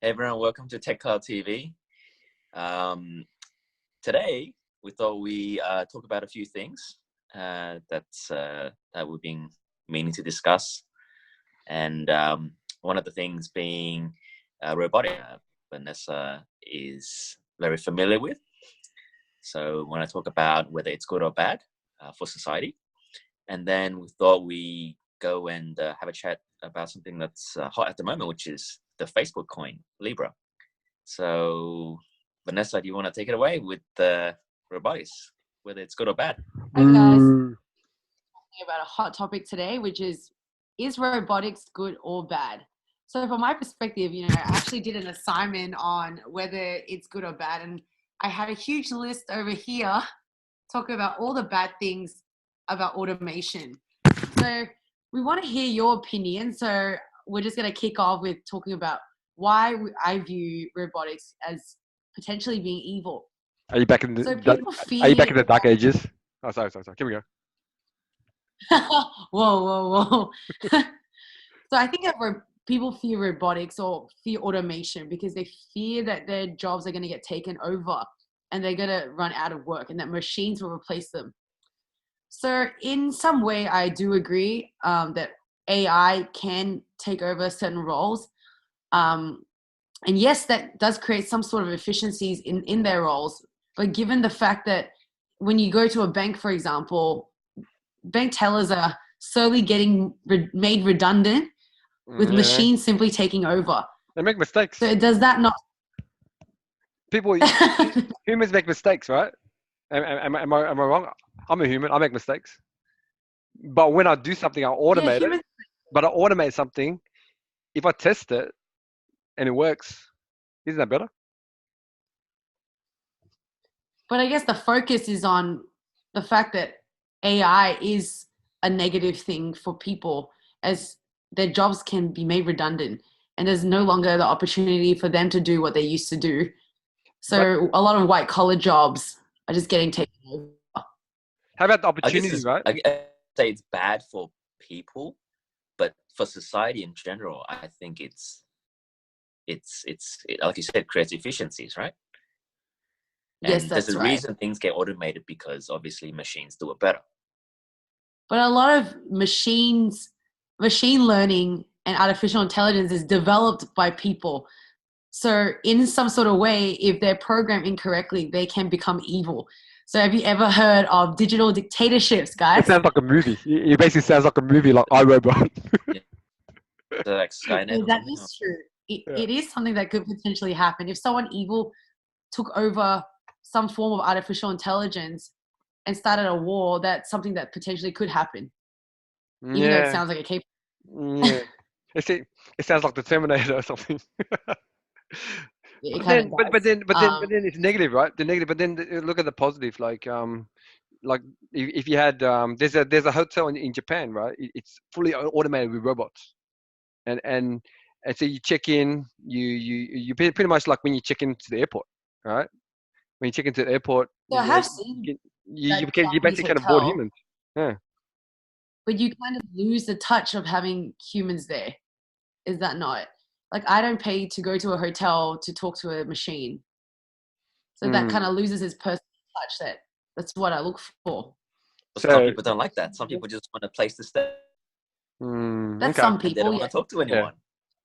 Hey everyone, welcome to Tech Cloud TV. Today, we thought we talk about a few things that we've been meaning to discuss, and one of the things being robotics. Vanessa is very familiar with. So, when I talk about whether it's good or bad for society, and then we thought we go and have a chat about something that's hot at the moment, which is the Facebook coin, Libra. So, Vanessa, do you want to take it away with robotics, whether it's good or bad? Hi guys, talking about a hot topic today, which is robotics good or bad? So from my perspective, I actually did an assignment on whether it's good or bad, and I had a huge list over here talking about all the bad things about automation. So we want to hear your opinion. So we're just going to kick off with talking about why I view robotics as potentially being evil. Are you back in the? So people fear. Are you back in the dark ages? Oh, sorry. Here we go. Whoa. So I think that people fear robotics or fear automation because they fear that their jobs are going to get taken over and they're going to run out of work and that machines will replace them. So in some way, I do agree that AI can take over certain roles. And yes, that does create some sort of efficiencies in their roles. But given the fact that when you go to a bank, for example, bank tellers are slowly getting made redundant with machines simply taking over. They make mistakes. So does that not... Humans make mistakes, right? Am I wrong? I'm a human. I make mistakes. But when I do something, I automate it. But I automate something. If I test it and it works, isn't that better? But I guess the focus is on the fact that AI is a negative thing for people, as their jobs can be made redundant and there's no longer the opportunity for them to do what they used to do. So a lot of white collar jobs are just getting taken over. How about the opportunity, right? I say it's bad for people, but for society in general, I think it's like you said, creates efficiencies, right? Yes, and that's there's a reason things get automated, because obviously machines do it better. But a lot of machine learning and artificial intelligence is developed by people. So in some sort of way, if they're programmed incorrectly, they can become evil. So have you ever heard of digital dictatorships, guys? It sounds like a movie. It basically sounds like a movie, like iRobot. Yeah. So like Skynet. That is true. It is something that could potentially happen. If someone evil took over some form of artificial intelligence and started a war, that's something that potentially could happen. Even though it sounds like a cape. Yeah. It sounds like the Terminator or something. But then it's negative, right? The negative, but then look at the positive. Like if you had there's a hotel in Japan, right? It's fully automated with robots, and so you check in, you pretty much like when you check into the airport, right? When you check into the airport, I have seen you basically kind of board humans. Yeah. But you kind of lose the touch of having humans there. Is that not? Like, I don't pay to go to a hotel to talk to a machine. So that kind of loses its personal touch. That's what I look for. So, some people don't like that. Some people just want a place to stay. That's some people. And they don't want to talk to anyone.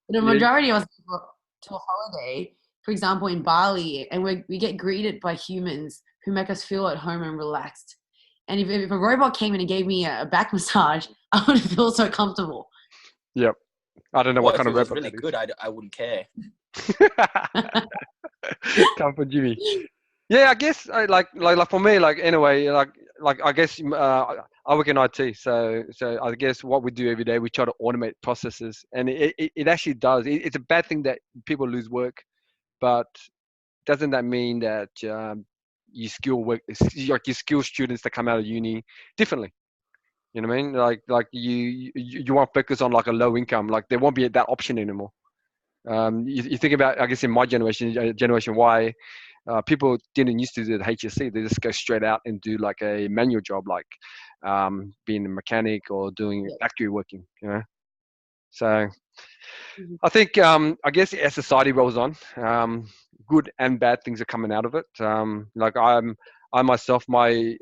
Yeah. The majority of us go to a holiday, for example, in Bali, and we get greeted by humans who make us feel at home and relaxed. And if a robot came in and gave me a back massage, I would feel so comfortable. Yep. I don't know what kind of robot. If it was really good, I wouldn't care. Come for Jimmy. Yeah, I guess like for me, like anyway, like I guess I work in IT, so I guess what we do every day, we try to automate processes, and it actually does. It's a bad thing that people lose work, but doesn't that mean that you skill students that come out of uni differently? You know what I mean? Like you want to focus on like a low income, like there won't be that option anymore. You think about, I guess in my generation, Generation Y, people didn't used to do the HSC. They just go straight out and do like a manual job, like being a mechanic or doing factory working. You know, so Mhm. I think, I guess as society rolls on, good and bad things are coming out of it. Like I myself, I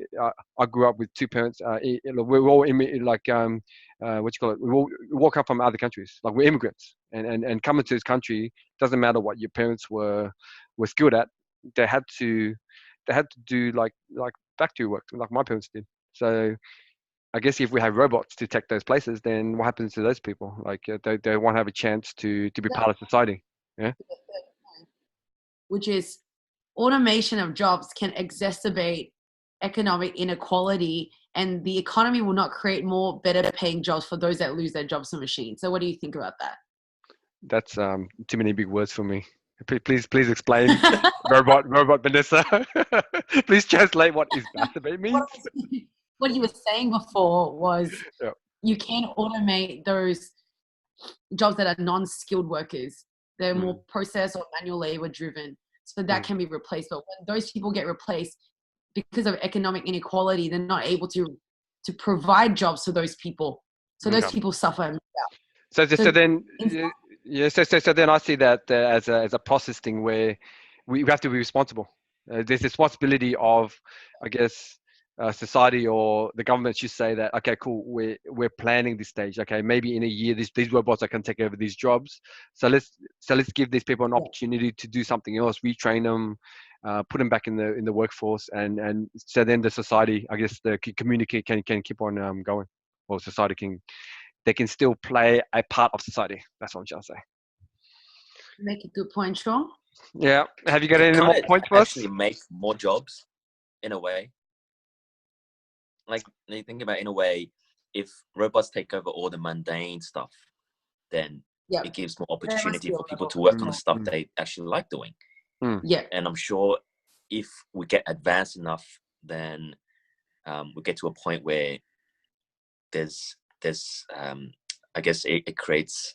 grew up with two parents. We're all like, what you call it? We all come from other countries. Like we're immigrants, and coming to this country doesn't matter what your parents were skilled at. They had to, they had to do like factory work, like my parents did. So I guess if we have robots to take those places, then what happens to those people? Like they won't have a chance to be part of society. Yeah. Which is automation of jobs can exacerbate economic inequality, and the economy will not create more better paying jobs for those that lose their jobs to machines. So what do you think about that? That's too many big words for me. Please explain. Robot Vanessa. Please translate what exacerbate means. What you were saying before was Yeah. you can automate those jobs that are non-skilled workers. They're more process or manual labor driven. So that can be replaced. But when those people get replaced because of economic inequality, they're not able to provide jobs for those people. So those Okay. people suffer. So then, in- yeah. So then I see that as a process thing where we have to be responsible. There's responsibility of, I guess, society or the government should say that, okay, cool, we're planning this stage. Okay, maybe in a year these robots are going to take over these jobs. So let's give these people an opportunity to do something else, retrain them, put them back in the workforce, and so then the society, I guess, the community can keep on going, or society can, they can still play a part of society. That's what I'm trying to say. make a good point, Truong. Yeah. Have you got Can any more it points for us? actually make more jobs in a way? Like, you think about, in a way, if robots take over all the mundane stuff, then it gives more opportunity for people to work on the stuff they actually like doing. Yeah. And I'm sure if we get advanced enough, then we get to a point where there's I guess it creates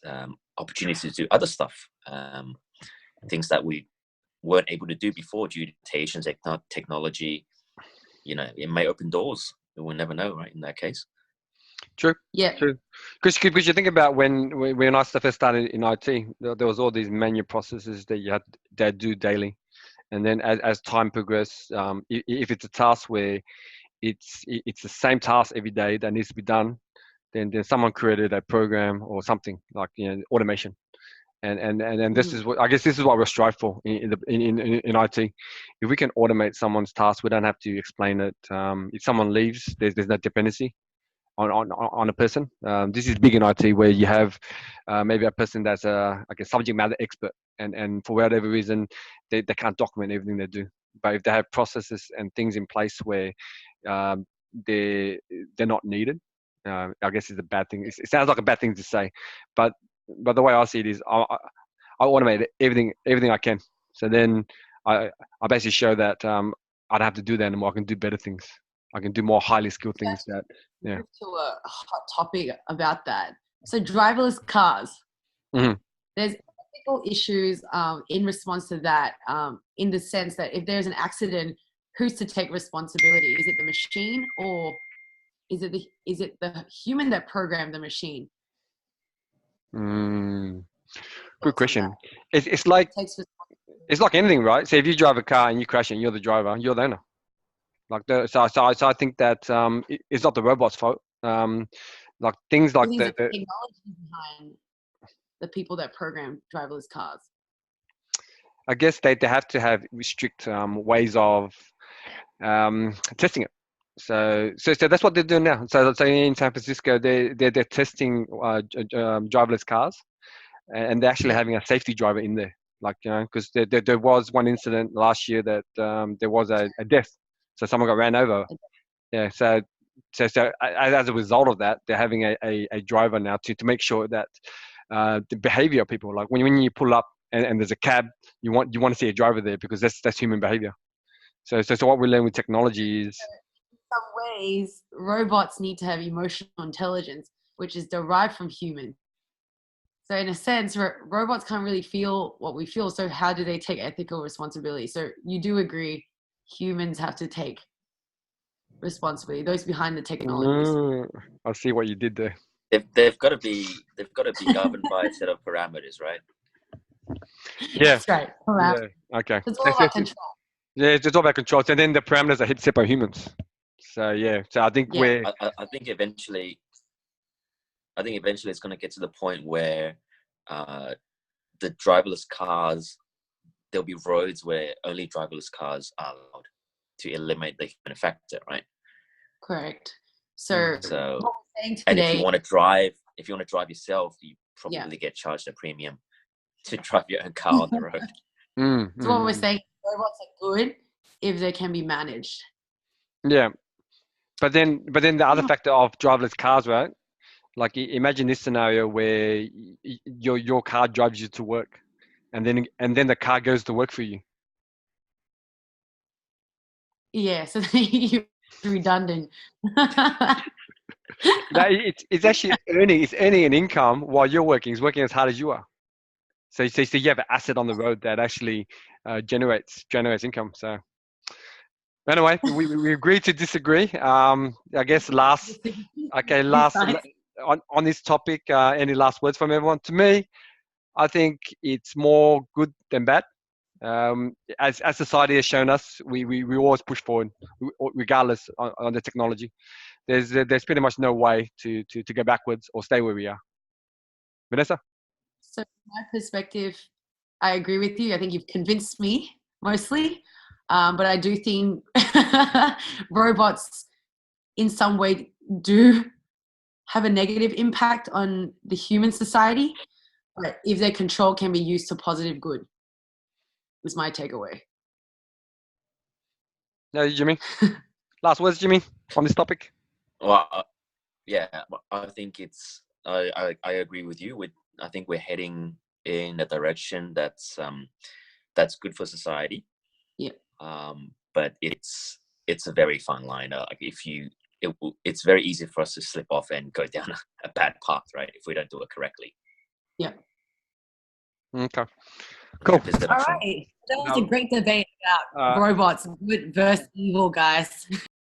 opportunities to do other stuff, things that we weren't able to do before due to Asian technology. You know, it may open doors. We'll never know, right? In that case. True. Yeah. True. Because you think about when I first started in IT, there was all these manual processes that you had to do daily, and then as time progressed, if it's a task where it's the same task every day that needs to be done, then someone created a program or something like, automation. And this is what, I guess, this is what we strive for in IT. If we can automate someone's task, we don't have to explain it. If someone leaves, there's no dependency on a person. This is big in IT, where you have maybe a person that's like a subject matter expert, and for whatever reason they can't document everything they do. But if they have processes and things in place where um, they're not needed, I guess it's a bad thing. It sounds like a bad thing to say, but the way I see it is, I automate everything I can. So then I basically show that I don't have to do that anymore. I can do better things. I can do more highly skilled things. That move to a hot topic about that. So driverless cars. Mhm. There's ethical issues in response to that, in the sense that if there's an accident, who's to take responsibility? Is it the machine, or is it the human that programmed the machine? Good question. It's like anything, right? So if you drive a car and you crash it, and you're the driver, you're the owner. So I think that it's not the robot's fault. Like things like the that. technology behind the people that program driverless cars. I guess they have to have strict ways of testing it. So that's what they're doing now. So let's say in San Francisco, they're testing driverless cars, and they're actually having a safety driver in there. Like, because there was one incident last year that there was a death. So someone got ran over. Yeah. So as a result of that, they're having a driver now to make sure that the behavior of people, like when you pull up and there's a cab, you want to see a driver there, because that's human behavior. So what we learn with technology is, in some ways, robots need to have emotional intelligence, which is derived from humans. So in a sense, robots can't really feel what we feel. So how do they take ethical responsibility? So you do agree humans have to take responsibility, those behind the technologies. I see what you did there. they've got to be governed by a set of parameters, right? Yeah. That's right. Yeah. Okay. It's all about control. Yeah, it's all about controls, and then the parameters are set by humans. So yeah, so I think Yeah. I think eventually it's going to get to the point where the driverless cars, there'll be roads where only driverless cars are allowed to eliminate the human factor, right? Correct. So So, what we're saying and today, if you want to drive yourself, you probably get charged a premium to drive your own car on the road. so what we're saying, robots are good if they can be managed. Yeah, but then the other factor of driverless cars, right? Like imagine this scenario where your car drives you to work, and then the car goes to work for you. Yeah, so you're redundant. No, it's actually earning an income while you're working. It's working as hard as you are. So you have an asset on the road that actually generates income. So anyway, we agree to disagree. I guess last on this topic. Any last words from everyone? To me, I think it's more good than bad. As society has shown us, we always push forward, regardless on the technology. There's pretty much no way to go backwards or stay where we are. Vanessa? So from my perspective, I agree with you. I think you've convinced me mostly. But I do think robots in some way do have a negative impact on the human society. But if their control can be used to positive good, is my takeaway. No, Jimmy. Last words, Jimmy, on this topic. Well, yeah, I think I agree with you. I think we're heading in a direction that's good for society. Yeah. But it's a very fine line. Like it's very easy for us to slip off and go down a bad path, right? If we don't do it correctly. Yeah. Okay. Cool. All right. That was a great debate about robots, good versus evil, guys.